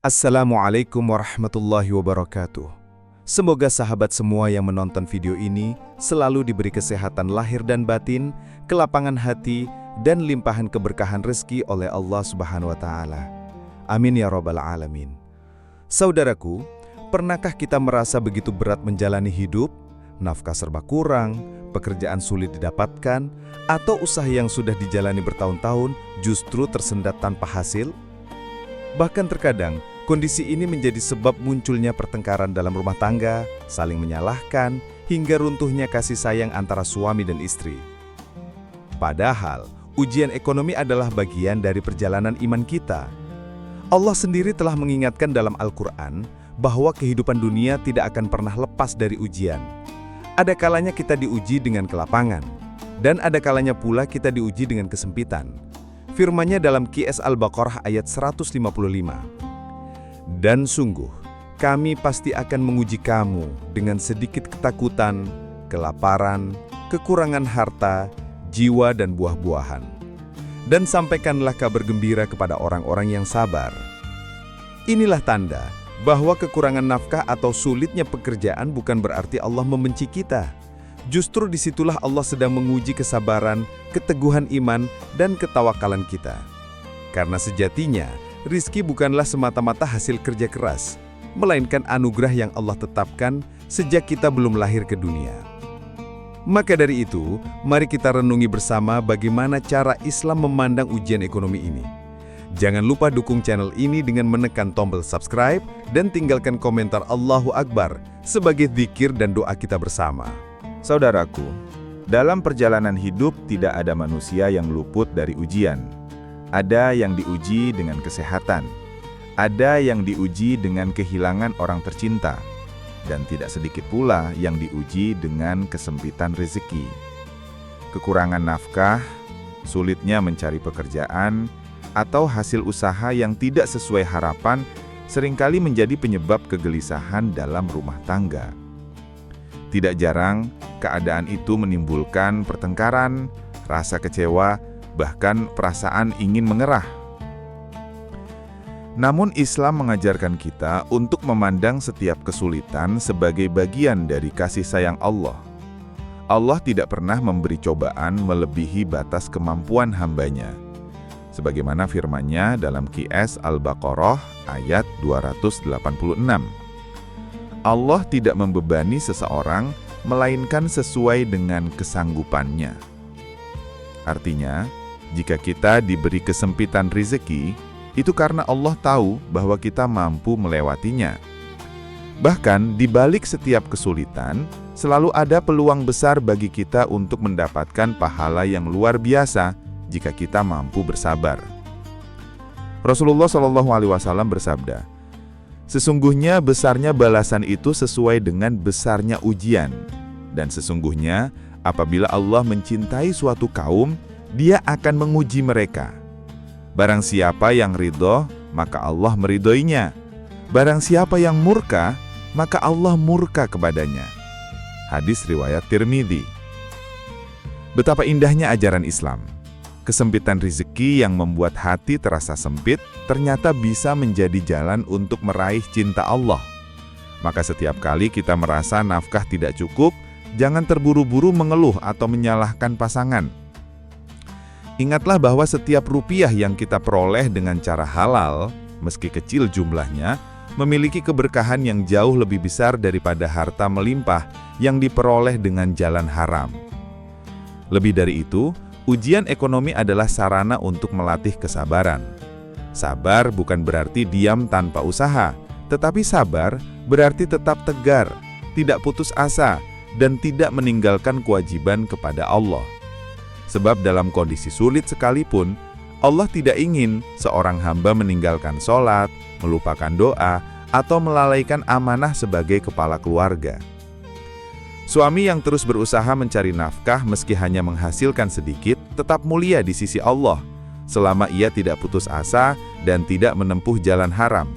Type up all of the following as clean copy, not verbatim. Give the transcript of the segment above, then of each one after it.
Assalamualaikum warahmatullahi wabarakatuh. Semoga sahabat semua yang menonton video ini selalu diberi kesehatan lahir dan batin, kelapangan hati, dan limpahan keberkahan rezeki oleh Allah Subhanahu wa Ta'ala. Amin ya Rabbal 'Alamin. Saudaraku, pernahkah kita merasa begitu berat menjalani hidup, nafkah serba kurang, pekerjaan sulit didapatkan, atau usaha yang sudah dijalani bertahun-tahun justru tersendat tanpa hasil? Bahkan terkadang, kondisi ini menjadi sebab munculnya pertengkaran dalam rumah tangga, saling menyalahkan, hingga runtuhnya kasih sayang antara suami dan istri. Padahal, ujian ekonomi adalah bagian dari perjalanan iman kita. Allah sendiri telah mengingatkan dalam Al-Quran bahwa kehidupan dunia tidak akan pernah lepas dari ujian. Ada kalanya kita diuji dengan kelapangan, dan ada kalanya pula kita diuji dengan kesempitan. Firman-Nya dalam QS Al-Baqarah ayat 155. Dan sungguh, kami pasti akan menguji kamu dengan sedikit ketakutan, kelaparan, kekurangan harta, jiwa dan buah-buahan. Dan sampaikanlah kabar gembira kepada orang-orang yang sabar. Inilah tanda bahwa kekurangan nafkah atau sulitnya pekerjaan bukan berarti Allah membenci kita. Justru disitulah Allah sedang menguji kesabaran, keteguhan iman, dan ketawakalan kita. Karena sejatinya, rizki bukanlah semata-mata hasil kerja keras, melainkan anugerah yang Allah tetapkan sejak kita belum lahir ke dunia. Maka dari itu, mari kita renungi bersama bagaimana cara Islam memandang ujian ekonomi ini. Jangan lupa dukung channel ini dengan menekan tombol subscribe dan tinggalkan komentar Allahu Akbar sebagai zikir dan doa kita bersama. Saudaraku, dalam perjalanan hidup tidak ada manusia yang luput dari ujian. Ada yang diuji dengan kesehatan, ada yang diuji dengan kehilangan orang tercinta, dan tidak sedikit pula yang diuji dengan kesempitan rezeki. Kekurangan nafkah, sulitnya mencari pekerjaan, atau hasil usaha yang tidak sesuai harapan seringkali menjadi penyebab kegelisahan dalam rumah tangga. Tidak jarang, keadaan itu menimbulkan pertengkaran, rasa kecewa, bahkan perasaan ingin mengerah. Namun Islam mengajarkan kita untuk memandang setiap kesulitan sebagai bagian dari kasih sayang Allah. Allah tidak pernah memberi cobaan melebihi batas kemampuan hamba-Nya. Sebagaimana firman-Nya dalam QS Al-Baqarah ayat 286. Allah tidak membebani seseorang, melainkan sesuai dengan kesanggupannya. Artinya, jika kita diberi kesempitan rezeki, itu karena Allah tahu bahwa kita mampu melewatinya. Bahkan, di balik setiap kesulitan, selalu ada peluang besar bagi kita untuk mendapatkan pahala yang luar biasa jika kita mampu bersabar. Rasulullah SAW bersabda, "Sesungguhnya besarnya balasan itu sesuai dengan besarnya ujian. Dan sesungguhnya apabila Allah mencintai suatu kaum, Dia akan menguji mereka. Barang siapa yang ridho, maka Allah meridhoinya. Barang siapa yang murka, maka Allah murka kepadanya." Hadis riwayat Tirmidzi. Betapa indahnya ajaran Islam. Kesempitan rezeki yang membuat hati terasa sempit ternyata bisa menjadi jalan untuk meraih cinta Allah. Maka setiap kali kita merasa nafkah tidak cukup, jangan terburu-buru mengeluh atau menyalahkan pasangan. Ingatlah bahwa setiap rupiah yang kita peroleh dengan cara halal, meski kecil jumlahnya, memiliki keberkahan yang jauh lebih besar daripada harta melimpah yang diperoleh dengan jalan haram. Lebih dari itu, ujian ekonomi adalah sarana untuk melatih kesabaran. Sabar bukan berarti diam tanpa usaha, tetapi sabar berarti tetap tegar, tidak putus asa, dan tidak meninggalkan kewajiban kepada Allah. Sebab dalam kondisi sulit sekalipun, Allah tidak ingin seorang hamba meninggalkan sholat, melupakan doa, atau melalaikan amanah sebagai kepala keluarga. Suami yang terus berusaha mencari nafkah meski hanya menghasilkan sedikit, tetap mulia di sisi Allah, selama ia tidak putus asa dan tidak menempuh jalan haram.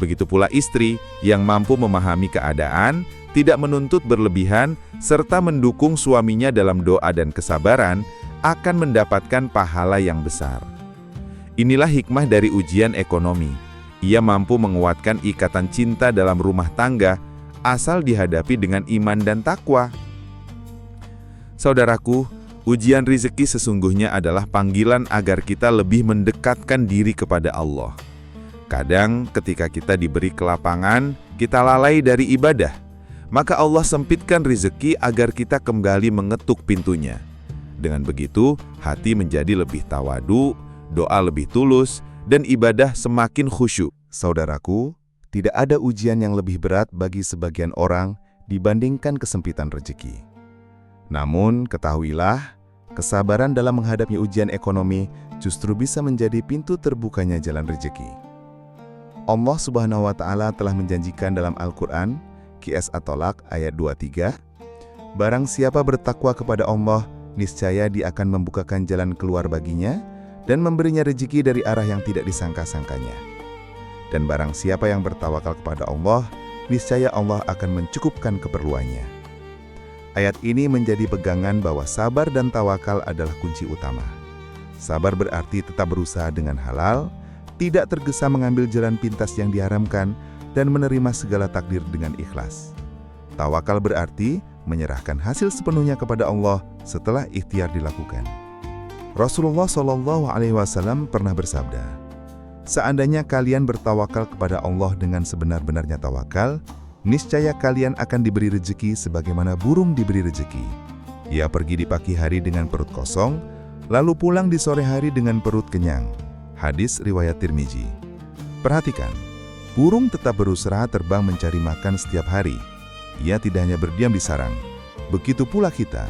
Begitu pula istri yang mampu memahami keadaan, tidak menuntut berlebihan, serta mendukung suaminya dalam doa dan kesabaran, akan mendapatkan pahala yang besar. Inilah hikmah dari ujian ekonomi. Ia mampu menguatkan ikatan cinta dalam rumah tangga asal dihadapi dengan iman dan takwa. Saudaraku, ujian rezeki sesungguhnya adalah panggilan agar kita lebih mendekatkan diri kepada Allah. Kadang ketika kita diberi kelapangan, kita lalai dari ibadah. Maka Allah sempitkan rezeki agar kita kembali mengetuk pintunya. Dengan begitu, hati menjadi lebih tawadu, doa lebih tulus, dan ibadah semakin khusyuk. Saudaraku, tidak ada ujian yang lebih berat bagi sebagian orang dibandingkan kesempitan rezeki. Namun, ketahuilah, kesabaran dalam menghadapi ujian ekonomi justru bisa menjadi pintu terbukanya jalan rezeki. Allah Subhanahu wa Ta'ala telah menjanjikan dalam Al-Quran, Qiyas At-Tolaq ayat 23, barang siapa bertakwa kepada Allah, niscaya Dia akan membukakan jalan keluar baginya dan memberinya rezeki dari arah yang tidak disangka-sangkanya. Dan barang siapa yang bertawakal kepada Allah, niscaya Allah akan mencukupkan keperluannya. Ayat ini menjadi pegangan bahwa sabar dan tawakal adalah kunci utama. Sabar berarti tetap berusaha dengan halal, tidak tergesa mengambil jalan pintas yang diharamkan, dan menerima segala takdir dengan ikhlas. Tawakal berarti menyerahkan hasil sepenuhnya kepada Allah setelah ikhtiar dilakukan. Rasulullah SAW pernah bersabda, seandainya kalian bertawakal kepada Allah dengan sebenar-benarnya tawakal, niscaya kalian akan diberi rezeki sebagaimana burung diberi rezeki. Ia pergi di pagi hari dengan perut kosong, lalu pulang di sore hari dengan perut kenyang. Hadis riwayat Tirmizi. Perhatikan, burung tetap berusaha terbang mencari makan setiap hari. Ia tidak hanya berdiam di sarang. Begitu pula kita.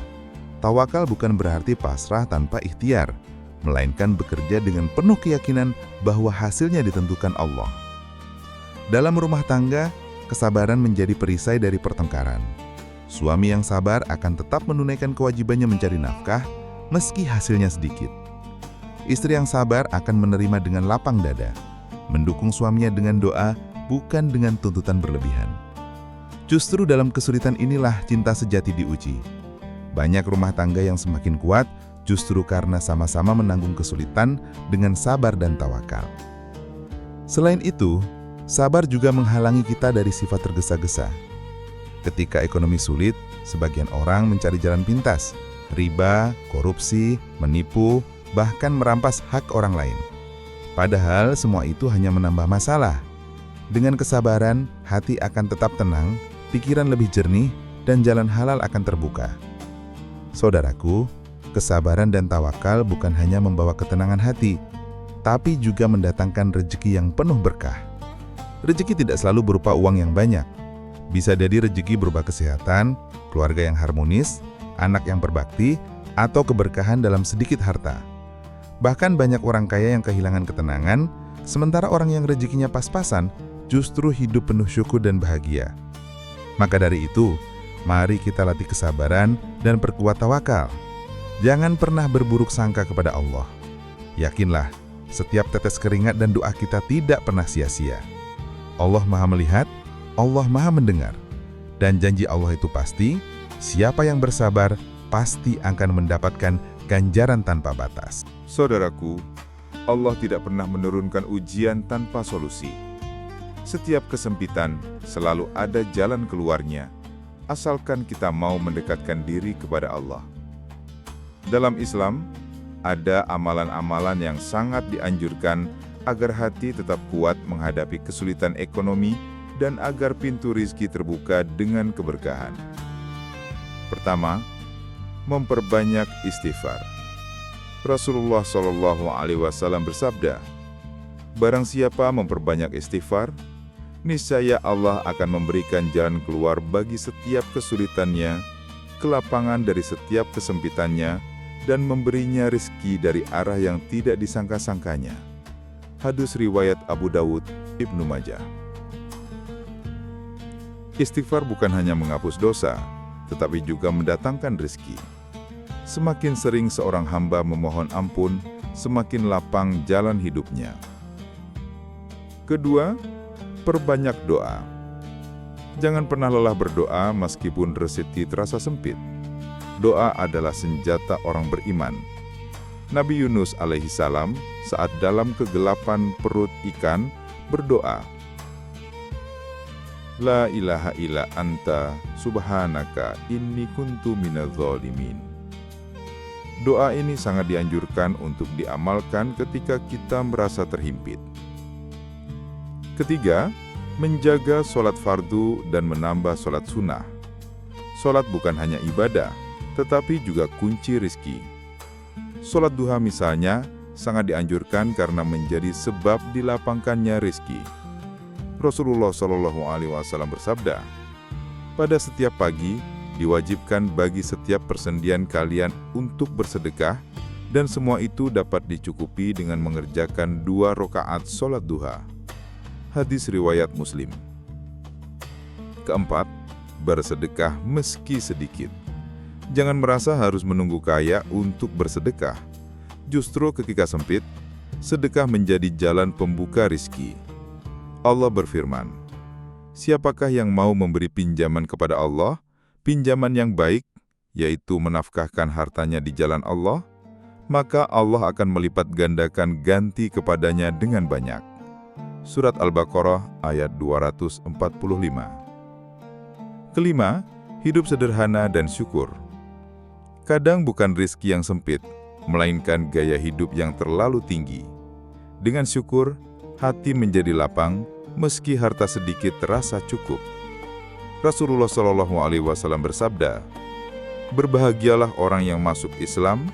Tawakal bukan berarti pasrah tanpa ikhtiar, melainkan bekerja dengan penuh keyakinan bahwa hasilnya ditentukan Allah. Dalam rumah tangga, kesabaran menjadi perisai dari pertengkaran. Suami yang sabar akan tetap menunaikan kewajibannya mencari nafkah, meski hasilnya sedikit. Istri yang sabar akan menerima dengan lapang dada, mendukung suaminya dengan doa, bukan dengan tuntutan berlebihan. Justru dalam kesulitan inilah cinta sejati diuji. Banyak rumah tangga yang semakin kuat justru karena sama-sama menanggung kesulitan dengan sabar dan tawakal. Selain itu, sabar juga menghalangi kita dari sifat tergesa-gesa. Ketika ekonomi sulit, sebagian orang mencari jalan pintas, riba, korupsi, menipu, bahkan merampas hak orang lain. Padahal semua itu hanya menambah masalah. Dengan kesabaran, hati akan tetap tenang, pikiran lebih jernih, dan jalan halal akan terbuka. Saudaraku, kesabaran dan tawakal bukan hanya membawa ketenangan hati, tapi juga mendatangkan rezeki yang penuh berkah. Rezeki tidak selalu berupa uang yang banyak. Bisa jadi rezeki berupa kesehatan, keluarga yang harmonis, anak yang berbakti, atau keberkahan dalam sedikit harta. Bahkan banyak orang kaya yang kehilangan ketenangan, sementara orang yang rezekinya pas-pasan justru hidup penuh syukur dan bahagia. Maka dari itu, mari kita latih kesabaran dan perkuat tawakal. Jangan pernah berburuk sangka kepada Allah. Yakinlah, setiap tetes keringat dan doa kita tidak pernah sia-sia. Allah Maha Melihat, Allah Maha Mendengar. Dan janji Allah itu pasti, siapa yang bersabar pasti akan mendapatkan ganjaran tanpa batas. Saudaraku, Allah tidak pernah menurunkan ujian tanpa solusi. Setiap kesempitan selalu ada jalan keluarnya, asalkan kita mau mendekatkan diri kepada Allah. Dalam Islam, ada amalan-amalan yang sangat dianjurkan agar hati tetap kuat menghadapi kesulitan ekonomi dan agar pintu rizki terbuka dengan keberkahan. Pertama, memperbanyak istighfar. Rasulullah SAW bersabda, barang siapa memperbanyak istighfar, niscaya Allah akan memberikan jalan keluar bagi setiap kesulitannya, kelapangan dari setiap kesempitannya, dan memberinya rizki dari arah yang tidak disangka-sangkanya. Hadis riwayat Abu Dawud, Ibnu Majah. Istighfar bukan hanya menghapus dosa, tetapi juga mendatangkan rezeki. Semakin sering seorang hamba memohon ampun, semakin lapang jalan hidupnya. Kedua, perbanyak doa. Jangan pernah lelah berdoa meskipun rezeki terasa sempit. Doa adalah senjata orang beriman. Nabi Yunus alaihissalam saat dalam kegelapan perut ikan berdoa. La ilaha illa anta subhanaka inni kuntu minadz zalimin. Doa ini sangat dianjurkan untuk diamalkan ketika kita merasa terhimpit. Ketiga, menjaga sholat fardu dan menambah sholat sunnah. Sholat bukan hanya ibadah, tetapi juga kunci rizki. Sholat duha misalnya sangat dianjurkan karena menjadi sebab dilapangkannya rizki. Rasulullah SAW bersabda, pada setiap pagi diwajibkan bagi setiap persendian kalian untuk bersedekah, dan semua itu dapat dicukupi dengan mengerjakan 2 rakaat sholat duha. Hadis riwayat Muslim. Keempat, bersedekah meski sedikit. Jangan merasa harus menunggu kaya untuk bersedekah. Justru ketika sempit, sedekah menjadi jalan pembuka rizki. Allah berfirman, siapakah yang mau memberi pinjaman kepada Allah, pinjaman yang baik, yaitu menafkahkan hartanya di jalan Allah, maka Allah akan melipat gandakan ganti kepadanya dengan banyak. Surat Al-Baqarah ayat 245. Kelima, hidup sederhana dan syukur. Kadang bukan rizki yang sempit, melainkan gaya hidup yang terlalu tinggi. Dengan syukur, hati menjadi lapang, meski harta sedikit terasa cukup. Rasulullah SAW bersabda, berbahagialah orang yang masuk Islam,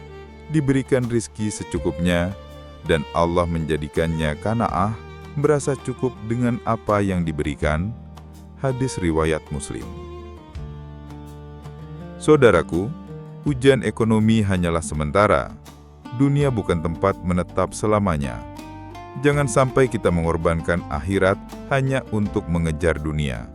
diberikan rizki secukupnya, dan Allah menjadikannya qanaah, merasa cukup dengan apa yang diberikan. Hadis riwayat Muslim. Saudaraku, ujian ekonomi hanyalah sementara. Dunia bukan tempat menetap selamanya. Jangan sampai kita mengorbankan akhirat hanya untuk mengejar dunia.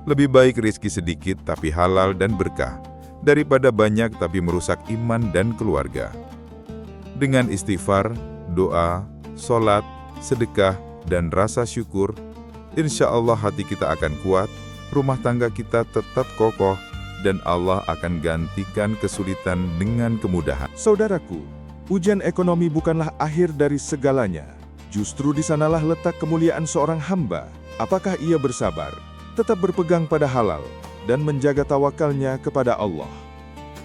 Lebih baik rizki sedikit tapi halal dan berkah, daripada banyak tapi merusak iman dan keluarga. Dengan istighfar, doa, sholat, sedekah, dan rasa syukur, insya Allah hati kita akan kuat, rumah tangga kita tetap kokoh, dan Allah akan gantikan kesulitan dengan kemudahan. Saudaraku, ujian ekonomi bukanlah akhir dari segalanya. Justru di sanalah letak kemuliaan seorang hamba. Apakah ia bersabar, tetap berpegang pada halal, dan menjaga tawakalnya kepada Allah?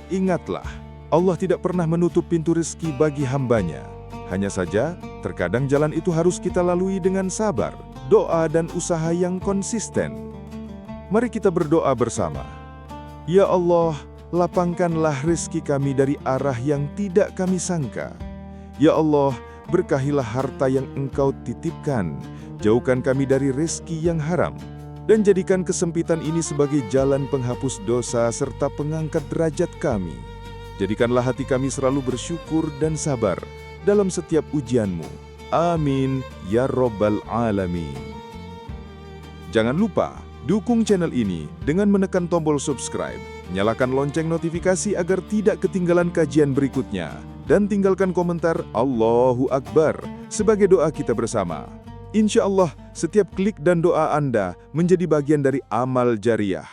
Ingatlah, Allah tidak pernah menutup pintu rezeki bagi hambanya. Hanya saja, terkadang jalan itu harus kita lalui dengan sabar, doa, dan usaha yang konsisten. Mari kita berdoa bersama. Ya Allah, lapangkanlah rezeki kami dari arah yang tidak kami sangka. Ya Allah, berkahilah harta yang Engkau titipkan, jauhkan kami dari rezeki yang haram, dan jadikan kesempitan ini sebagai jalan penghapus dosa serta pengangkat derajat kami. Jadikanlah hati kami selalu bersyukur dan sabar dalam setiap ujian-Mu. Amin, ya Rabbal Alamin. Jangan lupa, dukung channel ini dengan menekan tombol subscribe, nyalakan lonceng notifikasi agar tidak ketinggalan kajian berikutnya, dan tinggalkan komentar Allahu Akbar sebagai doa kita bersama. Insya Allah, setiap klik dan doa Anda menjadi bagian dari amal jariah.